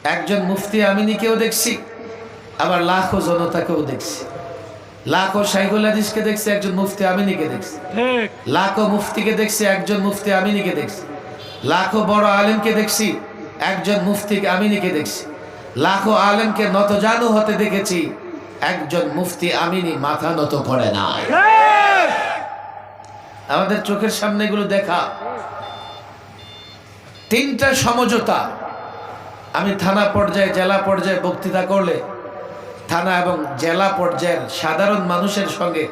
একজন মুফতি আমিনীকেও দেখছি, আবার লাখো জনতাকেও দেখছি। লাখো শাইখুল হাদিসকে দেখছি, একজন মুফতি আমিনীকে দেখছি। লাখো মুফতিকে দেখছি, একজন মুফতি আমিনীকে দেখছি। লাখো বড় আলেমকে দেখছি, একজন মুফতি আমিনীকে দেখছি। লাখো আলেমকে নতজানু হতে দেখেছি, একজন মুফতি আমিনী মাথা নত করে না। আমাদের চোখের সামনে এগুলো দেখা। তিনটা সমঝোতা আমি থানা পর্যায়ে, জেলা পর্যায়ে বক্তৃতা করলে থানা এবং জেলা পর্যায়ের সাধারণ মানুষের সঙ্গে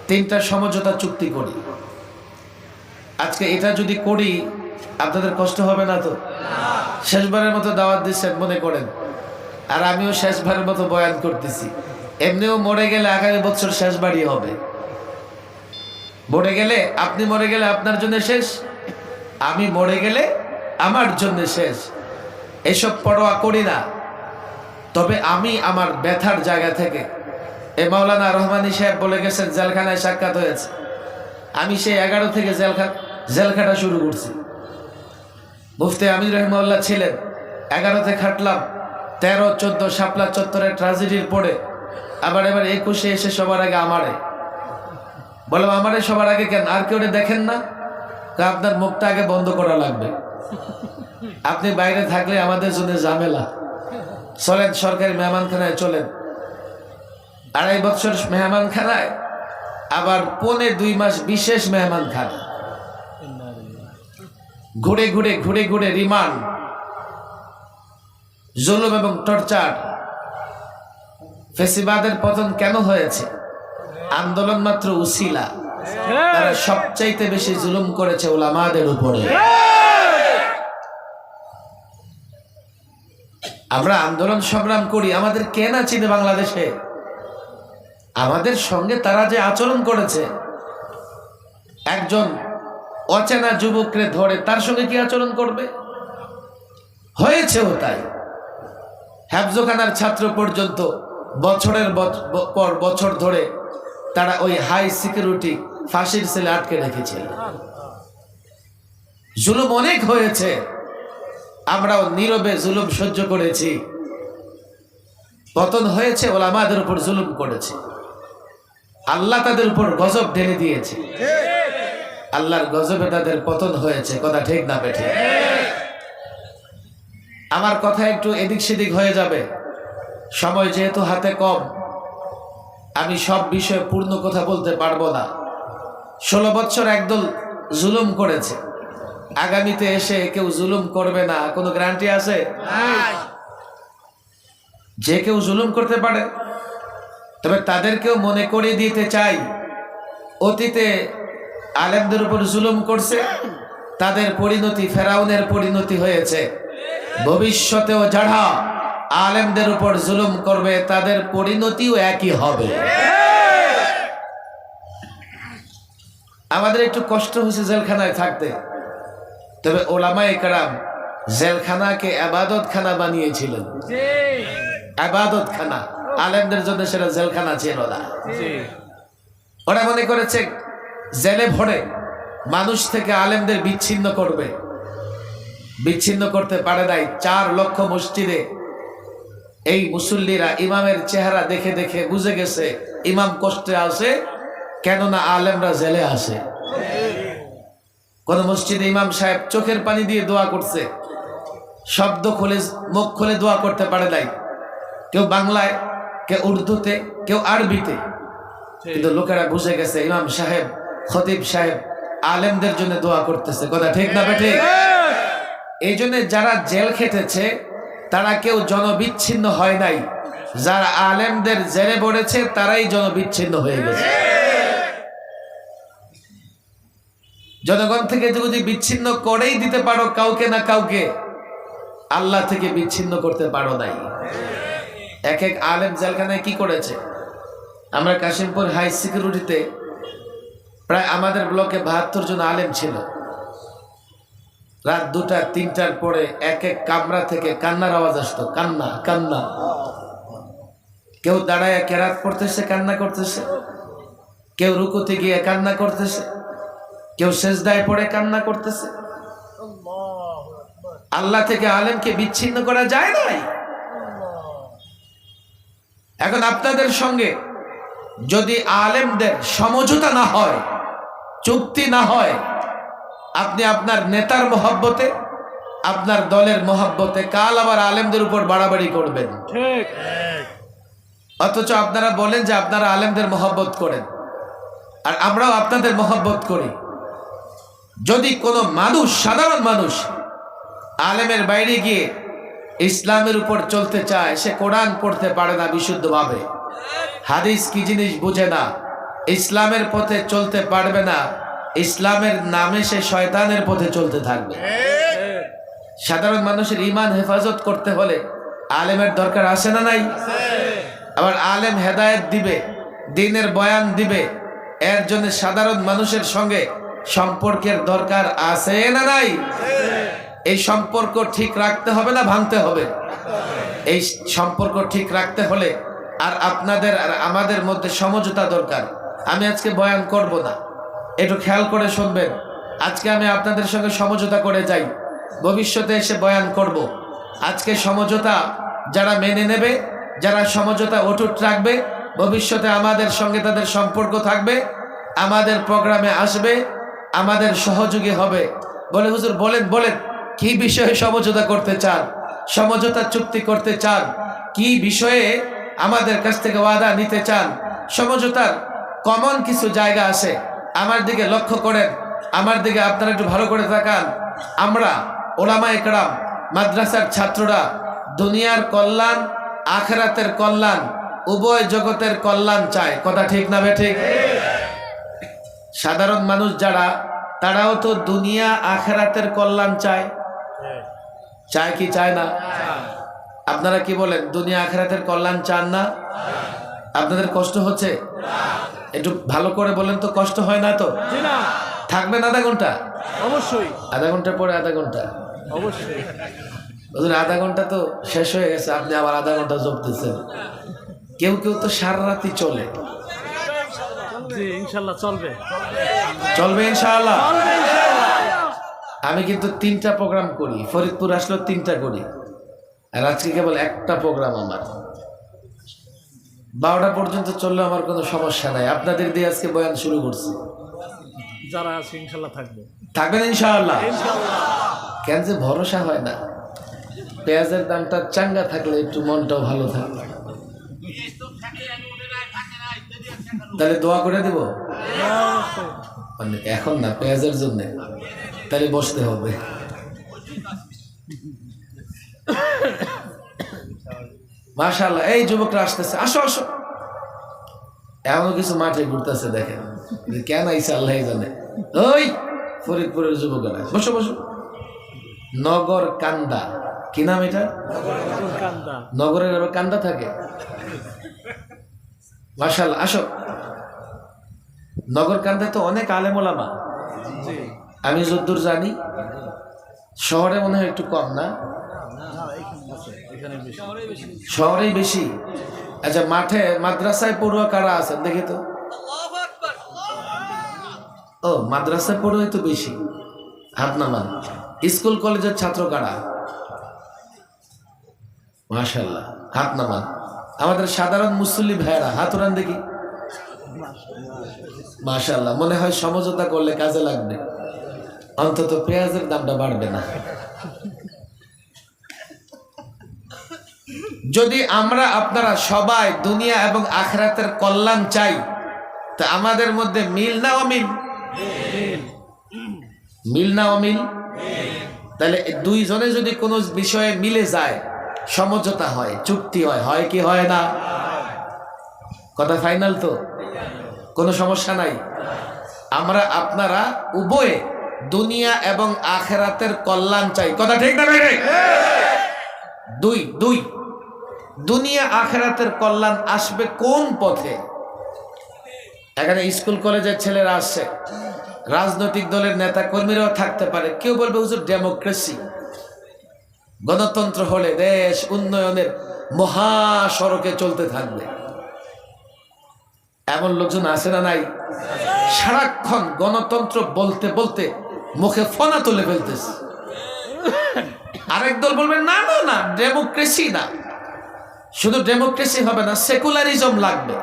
তিনটা সমঝোতা চুক্তি করি। আজকে এটা যদি করি আপনাদের কষ্ট হবে না তো? শেষবারের মতো দাওয়াত দিচ্ছেন মনে করেন, আর আমিও শেষবারের মতো বয়ান করতেছি। এমনিও মরে গেলে আগামী বছর শেষবারই হবে। মরে গেলে, আপনি মরে গেলে আপনার জন্য শেষ, আমি মরে গেলে আমার জন্য শেষ। এসব পরোয়া করি না। তবে আমি আমার ব্যথার জায়গা থেকে, এ মাওলানা রহমানী সাহেব বলে গেছেন জেলখানায় সাক্ষাৎ হয়েছে, আমি সেই 11 থেকে জেলখাটা শুরু করছি। মুফতি আমির রহমাউল্লাহ ছিলেন, 11তে খাটলাম, 13, 14 শাপলা চত্বরের ট্রাজেডির পরে আবার এবার 21-এ এসে সবার আগে আমারে বললাম, আমারে সবার আগে কেন? আর কেউ দেখেন না? আপনার মুখটা আগে বন্ধ করা লাগবে। আপনি বাইরে থাকলে আমাদের জন্য ঝামেলা। চলেন সরকারি মেহমানখানায় চলেন। 2.5 বছর মেহমানখানায়, আবার 2.5 মাস বিশেষ মেহমানখানা। ঘুরে ঘুরে ঘুরে ঘুরে রিমান্ড, জুলুম এবং টর্চার। ফেসিবাদের পতন কেন হয়েছে? আন্দোলন মাত্র উসিলা। তারা সবচাইতে বেশি জুলুম করেছে উলামাদের উপরে। আমরা আন্দোলন সংগ্রাম করি, আমাদের কে না চিনে বাংলাদেশে? আমাদের সঙ্গে তারা যে আচরণ করেছে, একজন অচেনা যুবককে ধরে তার সঙ্গে কি আচরণ করবে? হয়েছেও তাই। হেফজখানার ছাত্র পর্যন্ত বছরের পর বছর ধরে তারা ওই হাই সিকিউরিটি ফাঁসির সেলে আটকে রেখেছিল। জুলুম অনেক হয়েছে, আমরাও নীরবে জুলুম সহ্য করেছি। পতন হয়েছে, ওলামাদের উপর জুলুম করেছে, আল্লাহ তাদের উপর গজব ঢেলে দিয়েছে। আল্লাহর গজবে তাদের পতন হয়েছে। কথা ঠিক না বেঠে? আমার কথা একটু এদিক সেদিক হয়ে যাবে, সময় যেহেতু হাতে কম, আমি সব বিষয়ে পূর্ণ কথা বলতে পারবো না। 16 বছর একদল জুলুম করেছে, আগামীতে এসে কেউ জুলুম করবে না, কোনো গ্যারান্টি আছে? যে কেউ জুলুম করতে পারে। তবে তাদেরকেও মনে করিয়ে দিতে চাই, অতীতে আলেমদের উপর জুলুম করছে, তাদের পরিণতি ফেরাউনের পরিণতি হয়েছে। ভবিষ্যতেও যারা আলেমদের উপর জুলুম করবে তাদের পরিণতিও একই হবে। আমাদের একটু কষ্ট হয়েছে জেলখানায় থাকতে, তবে ওলামায়ে কেরাম জেলখানাকে ইবাদতখানা বানিয়েছিলেন। ইবাদতখানা, আলেমদের জন্য সেটা জেলখানা ছিল না। ওরা মনে করেছে জেলে ভরে মানুষ থেকে আলেমদের বিচ্ছিন্ন করবে। বিচ্ছিন্ন করতে পারে নাই। 4 লক্ষ মসজিদে এই মুসল্লিরা ইমামের চেহারা দেখে দেখে বুঝে গেছে ইমাম কষ্টে আছে, কেননা আলেমরা জেলে আসে। কোন মসজিদে ইমাম সাহেব চোখের পানি দিয়ে দোয়া করছে, শব্দ খুলে মুখ খুলে দোয়া করতে পারে নাই। কেউ বাংলায়, কেউ উর্দুতে, কেউ আরবিতে, কিন্তু লোকেরা বুঝে গেছে ইমাম সাহেব, খতিব সাহেব আলেমদের জন্য দোয়া করতেছে। কথা ঠিক না বেঠে? এই জন্য যারা জেল খেটেছে তারা কেউ জনবিচ্ছিন্ন হয় নাই, যারা আলেমদের জেলে পড়েছে তারাই জনবিচ্ছিন্ন হয়ে গেছে। জনগণ থেকে যদি বিচ্ছিন্ন করেই দিতে পারো কাউকে না কাউকে, আল্লাহ থেকে বিচ্ছিন্ন করতে পারো নাই। এক এক আলেম জেলখানায় কি করেছে? আমরা কাশিমপুর হাই সিকিউরিটিতে প্রায় আমাদের ব্লকে 72 জন আলেম ছিল। রাত 2টা 3টার পরে এক এক কামরা থেকে কান্নার আওয়াজ আসতো। কান্না কান্না, কেউ দাঁড়ায় কেরাত পড়তেছে, কান্না করতেছে, কেউ রুকুতে গিয়ে কান্না করতেছে, কেউ সেজদায় পড়ে কান্না করতেছে। আল্লাহ থেকে আলেমকে বিচ্ছিন্ন করা যায় নাই। এখন আপনাদের সঙ্গে যদি আলেমদের সমঝোতা না হয়, চুক্তি না হয়, আপনি আপনার নেতার মহব্বতে, আপনার দলের মহব্বতে কাল আবার আলেমদের উপর বাড়াবাড়ি করবেন। ঠিক। অথচ আপনারা বলেন যে আপনারা আলেমদের মহব্বত করেন, আর আমরাও আপনাদের মহব্বত করি। যদি কোনো মানুষ, সাধারণ মানুষ আলেমের বাইরে গিয়ে ইসলামের উপর চলতে চায়, সে কোরআন পড়তে পারে না বিশুদ্ধভাবে, হাদিস কি জিনিস বুঝে না, ইসলামের পথে চলতে পারবে না, ইসলামের নামে সে শয়তানের পথে চলতে থাকবে। সাধারণ মানুষের ঈমান হেফাজত করতে হলে আলেমের দরকার আছে না নাই? আবার আলেম হেদায়েত দিবে, দ্বীনের বয়ান দিবে, এর জন্য সাধারণ মানুষের সঙ্গে সম্পর্কের দরকার আছে না নাই? এই সম্পর্ক ঠিক রাখতে হবে না ভাঙতে হবে? এই সম্পর্ক ঠিক রাখতে হলে আর আপনাদের আর আমাদের মধ্যে সমঝোতা দরকার। আমি আজকে বয়ান করব না, একটু খেয়াল করে শুনবেন। আজকে আমি আপনাদের সঙ্গে সমঝোতা করে যাই, ভবিষ্যতে এসে বয়ান করব। আজকে সমঝোতা যারা মেনে নেবে, যারা সমঝোতা অটুট রাখবে, ভবিষ্যতে আমাদের সঙ্গে তাদের সম্পর্ক থাকবে, আমাদের প্রোগ্রামে আসবে, আমাদের সহযোগী হবে। বলে হুজুর বলেন বলেন কি বিষয়ে সমঝোতা করতে চান, সমঝোতা চুক্তি করতে চান, কি বিষয়ে আমাদের কাছ থেকে ওয়াদা নিতে চান? সমঝোতার কমন কিছু জায়গা আছে, আমার দিকে লক্ষ্য করেন, আমার দিকে আপনারা একটু ভালো করে তাকান। আমরা ওলামায়ে কেরাম, মাদ্রাসার ছাত্ররা দুনিয়ার কল্যাণ, আখিরাতের কল্যাণ, উভয় জগতের কল্যাণ চায়। কথা ঠিক না বেঠিক? সাধারণ মানুষ যারা, তারাও তো দুনিয়া আখিরাতের কল্যাণ চায়। চায় কি চায় না? আপনারা কি বলেন, দুনিয়া আখিরাতের কল্যাণ চান না? আপনাদের কষ্ট হচ্ছে? একটু ভালো করে বলেন তো, কষ্ট হয় না তো? থাকবেন আধা ঘন্টা? অবশ্যই। আধা ঘন্টা পরে আধা ঘন্টা? অবশ্যই। আধা ঘন্টা তো শেষ হয়ে গেছে, আপনি আবার আধা ঘন্টা জপতেছেন। কেউ কেউ তো সারা রাতি চলে। জি ইনশাআল্লাহ চলবে। চলবে ইনশাআল্লাহ। আমি কিন্তু 3টা প্রোগ্রাম করি, ফরিদপুর আসলেও 3টা করি, আর আজকে কেবল একটা প্রোগ্রাম আমার। 12টা পর্যন্ত চললে আমার কোনো সমস্যা নাই। আপনাদের দিয়ে আজকে বয়ান শুরু করছি। যারা আছে ইনশাআল্লাহ থাকবে। থাকবেন ইনশাআল্লাহ? কেন যে ভরসা হয় না। পেঁয়াজের দামটা চাঙ্গা থাকলে একটু মনটাও ভালো থাকবে। তাহলে দোয়া করে দেব মানে এখন না, পেঁয়াজের জন্য। তাহলে বসতে হবে। মাশাআল্লাহ, এই যুবকরা আসতেছে, আসো আসো। এমন কিছু মাঠে ঘুরতেছে, দেখেন কেন আইসা আল্লাহ জানে। ওই ফরিদপুরের যুবকরা, বসো বসো। নগর কান্দা, কি নাম এটা? নগরের আবার কান্দা থাকে। মাশাআল্লাহ, আসো। নগর কান্দায় তো অনেক আলেম ওলামা। আমি যদ্দূর জানি শহরে মনে হয় একটু কম না? শহরেই বেশি। আচ্ছা, মাঠে মাদ্রাসায় পড়ুয়া কারা আছেন দেখি তো? ও, মাদ্রাসায় পড়ুয়াই তো বেশি, হাত নামান। স্কুল কলেজের ছাত্র কারা? মাশাআল্লাহ, হাত নামান। আমাদের সাধারণ মুসল্লি ভাইয়েরা হাত উড়ান দেখি। মাশাআল্লাহ, মনে হয় সমঝোতা করলে কাজে লাগবে, অন্তত পেঁয়াজের দামটা বাড়বে না। যদি আমরা আপনারা সবাই দুনিয়া এবং আখিরাতের কল্যাণ চাই, তা আমাদের মধ্যে মিল না অমিল? মিল না অমিল? তাহলে দুইজনে যদি কোনো বিষয়ে মিলে যায়, সমঝোতা হয়, চুক্তি হয়, হয় কি হয় না? কথা ফাইনাল তো? কোনো সমস্যা নাই। আমরা আপনারা উভয়ে দুনিয়া এবং আখিরাতের কল্যাণ চাই। কথা ঠিক না ভাই? দুই দুই দুনিয়া আখিরাতের কল্যাণ আসবে কোন পথে? এখানে স্কুল কলেজের ছেলেরা আসছে, রাজনৈতিক দলের নেতা কর্মীরাও থাকতে পারে। কেউ বলবে হুজুর ডেমোক্রেসি, গণতন্ত্র হলে দেশ উন্নয়নের মহাসড়কে চলতে থাকবে। এমন লোকজন আছে না নাই? সারাক্ষণ গণতন্ত্র বলতে বলতে মুখে ফনা তুলে ফেলতেছে। আরেক দল বলবে না না না, ডেমোক্রেসি না, শুধু ডেমোক্রেসি হবে না, সেকুলারিজম লাগবে,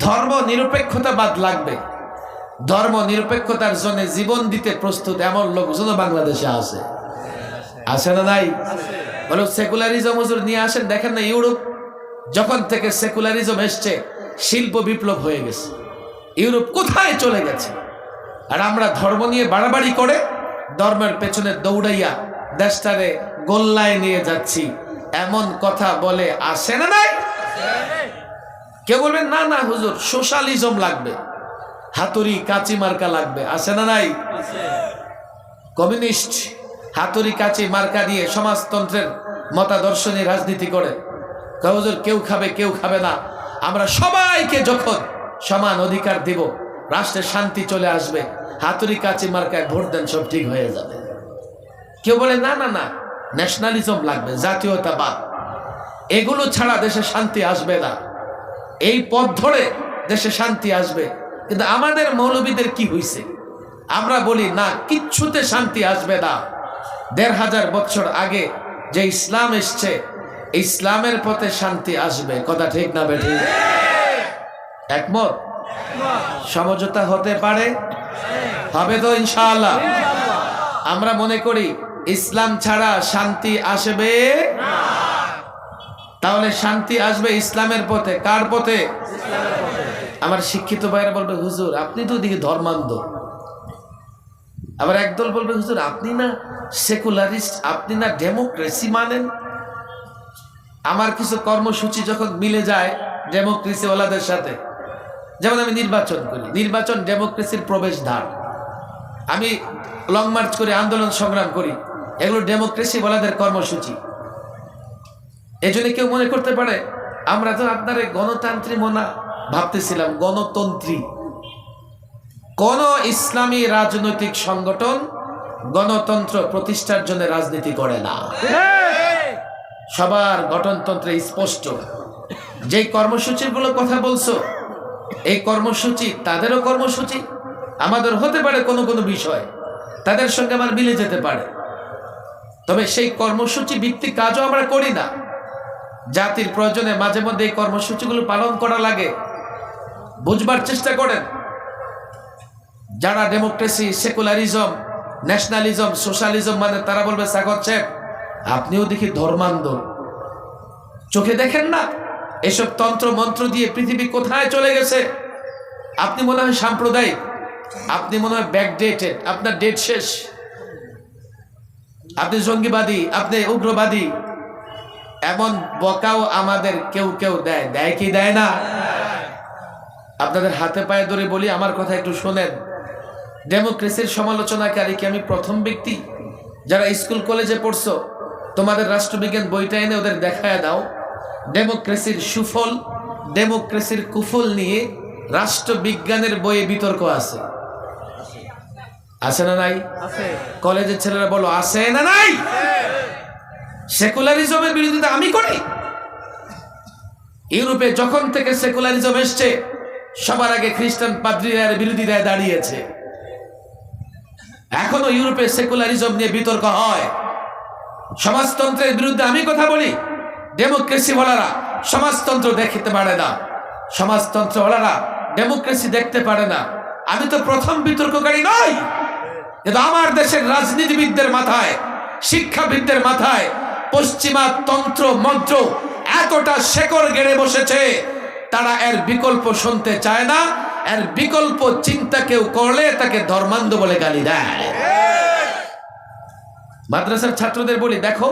ধর্ম নিরপেক্ষতাবাদ লাগবে। ধর্ম নিরপেক্ষতার জন্য জীবন দিতে প্রস্তুত এমন লোকজন বাংলাদেশে আছে, আছে না নাই? বলো সেকুলারিজম হুজুর নিয়ে আসেন। দেখেন না, ইউরোপ যখন থেকে সেকুলারিজম এসছে শিল্প বিপ্লব হয়ে গেছে। ইউরোপ কোথায় চলে গেছে? আর আমরা ধর্ম নিয়ে বাড়াবাড়ি করে ধর্মের পেছনে দৌড়াইয়া দেশটারে গোল্লায় নিয়ে যাচ্ছি, এমন কথা বলে আসে না নাই? কেউ বলবেন না না হুজুর সোশ্যালিজম লাগবে, হাতুড়ি কাঁচি মার্কা লাগবে, আসে না নাই? কমিউনিস্ট হাতুড়ি কাঁচি মার্কা দিয়ে সমাজতন্ত্রের মতাদর্শ নিয়ে রাজনীতি করে। হুজুর কেউ খাবে কেউ খাবে না, আমরা সবাইকে যখন সমান অধিকার দিব রাষ্ট্রের শান্তি চলে আসবে, হাতুড়ি কাঁচি মার্কায় ভোট দেন সব ঠিক হয়ে যাবে। কেউ বলে না না না ন্যাশনালিজম লাগবে, জাতীয়তাবাদ, এগুলো ছাড়া দেশে শান্তি আসবে না, এই পথ ধরে দেশে শান্তি আসবে। কিন্তু আমাদের মৌলবীদের কি হইছে? আমরা বলি না কিচ্ছুতে শান্তি আসবে না। ১৫০০ বছর আগে যে ইসলাম এসছে, ইসলামের পথে শান্তি আসবে। কথা ঠিক না বেঠি? একমত? সমঝোতা হতে পারে, হবে তো ইনশাআল্লাহ। আমরা মনে করি ইসলাম ছাড়া শান্তি আসবে না। তাহলে শান্তি আসবে ইসলামের পথে। কার পথে? আমার শিক্ষিত ভাইরা বলবে হুজুর আপনি তো দিকে ধর্মান্ধ। আবার একদল বলবে হুজুর আপনি না সেকুলারিস্ট, আপনি না ডেমোক্রেসি মানেন। আমার কিছু কর্মসূচি যখন মিলে যায় ডেমোক্রেসিওয়ালাদের সাথে, যেমন আমি নির্বাচন করি, নির্বাচন ডেমোক্রেসির প্রবেশদ্বার। আমি লং মার্চ করে আন্দোলন সংগ্রাম করি, এগুলো ডেমোক্রেসিওয়ালাদের কর্মসূচি। এজন্য কেউ মনে করতে পারে আমরা তো আপনার গণতান্ত্রী মনা ভাবতেছিলাম। গণতন্ত্রী কোন ইসলামী রাজনৈতিক সংগঠন গণতন্ত্র প্রতিষ্ঠার জন্য রাজনীতি করে না। সবার গঠনতন্ত্রে স্পষ্ট। যেই কর্মসূচির গুলো কথা বলছো, এই কর্মসূচি তাদেরও কর্মসূচি, আমাদের হতে পারে কোনো কোনো বিষয় তাদের সঙ্গে আমার মিলে যেতে পারে, তবে সেই কর্মসূচি ভিত্তিক কাজও আমরা করি না। জাতির প্রয়োজনে মাঝে মধ্যে এই কর্মসূচিগুলো পালন করা লাগে। বুঝবার চেষ্টা করেন, যারা ডেমোক্রেসি, সেকুলারিজম, ন্যাশনালিজম, সোশ্যালিজম মানে তারা বলবে সাগর সাহেব আপনিও দেখি ধর্মান্ধ, চোখে দেখেন না এসব তন্ত্র মন্ত্র দিয়ে পৃথিবী কোথায় চলে গেছে। আপনি মনে হয় সাম্প্রদায়িক, আপনি মনে হয় ব্যাকডেটেড, আপনার ডেট শেষ, আপনি জঙ্গিবাদী, আপনি উগ্রবাদী। এমন বকাও আমাদের কেউ কেউ দেয়, দেয় কি দেয় না? আপনাদের হাতে পায়ে ধরে বলি আমার কথা একটু শোনেন। ডেমোক্রেসির সমালোচনাকারী কি আমি প্রথম ব্যক্তি? যারা স্কুল কলেজে পড়ছো তোমাদের রাষ্ট্রবিজ্ঞান বইটা এনে ওদের দেখায় দাও। ডেমোক্রেসির সুফল, ডেমোক্রেসির কুফল নিয়ে রাষ্ট্রবিজ্ঞানের বইয়ে বিতর্ক আছে, আছে না নাই? কলেজের ছেলেরা বলো আছে না নাই? সেকুলারিজমের বিরোধিতা আমি করি। ইউরোপে যখন থেকে সেকুলারিজম এসছে সবার আগে খ্রিস্টান পাদ্রীরা বিরোধিতায় দাঁড়িয়েছে। এখনো ইউরোপে সেকুলারিজম নিয়ে বিতর্ক হয়। সমাজতন্ত্রের বিরুদ্ধে আমি কথা বলি, ডেমোক্রেসি ওয়ালারা সমাজতন্ত্র দেখতে পারে না, সমাজতন্ত্র ওয়ালারা ডেমোক্রেসি দেখতে পারে না। আমি তো প্রথম বিতর্ককারী নই, কিন্তু আমার দেশের রাজনীতিবিদদের মাথায়, শিক্ষাবিদদের মাথায় পশ্চিমা তন্ত্র মন্ত্র এতটা শেকড় গেড়ে বসেছে, তারা এর বিকল্প শুনতে চায় না। এর বিকল্প চিন্তা কেউ করলে তাকে ধর্মান্ধ বলে গালি দেয়। মাদ্রাসার ছাত্রদের বলি দেখো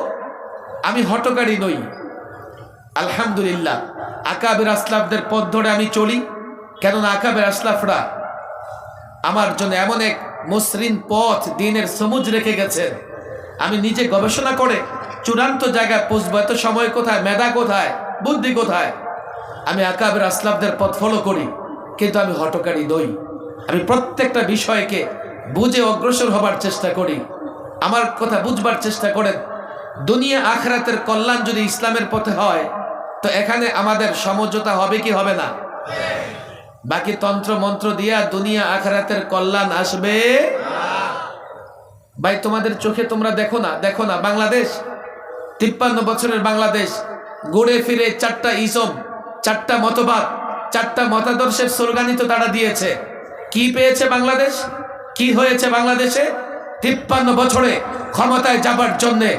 আমি হটকারী নই, আলহামদুলিল্লাহ আকাবের আসলাফদের পথ ধরে আমি চলি। কেননা আকাবের আসলাফরা আমার জন্য এমন এক মসৃণ পথ, দিনের সমুজ রেখে গেছেন। আমি নিজে গবেষণা করে চূড়ান্ত জায়গায় পৌঁছবো, এত সময় কোথায়, মেধা কোথায়, বুদ্ধি কোথায়? আমি আকাবের আসলাফদের পথ ফলো করি, কিন্তু আমি হটকারী নই। আমি প্রত্যেকটা বিষয়কে বুঝে অগ্রসর হবার চেষ্টা করি। আমার কথা বুঝবার চেষ্টা করেন। দুনিয়া আখিরাতের কল্যাণ যদি ইসলামের পথে হয় তো এখানে আমাদের সমঝোতা হবে কি হবে না? বাকি তন্ত্র মন্ত্র দিয়া দুনিয়া আখিরাতের কল্যাণ আসবে? ভাই তোমাদের চোখে তোমরা দেখো না বাংলাদেশ 53 বছরের বাংলাদেশ ঘুরে ফিরে 4টা ইসম, 4টা মতবাদ, 4টা মতাদর্শের স্লোগানই তো তারা দিয়েছে। কি পেয়েছে বাংলাদেশ? কি হয়েছে বাংলাদেশে? 53 বছরে ক্ষমতায় যাবার জন্যে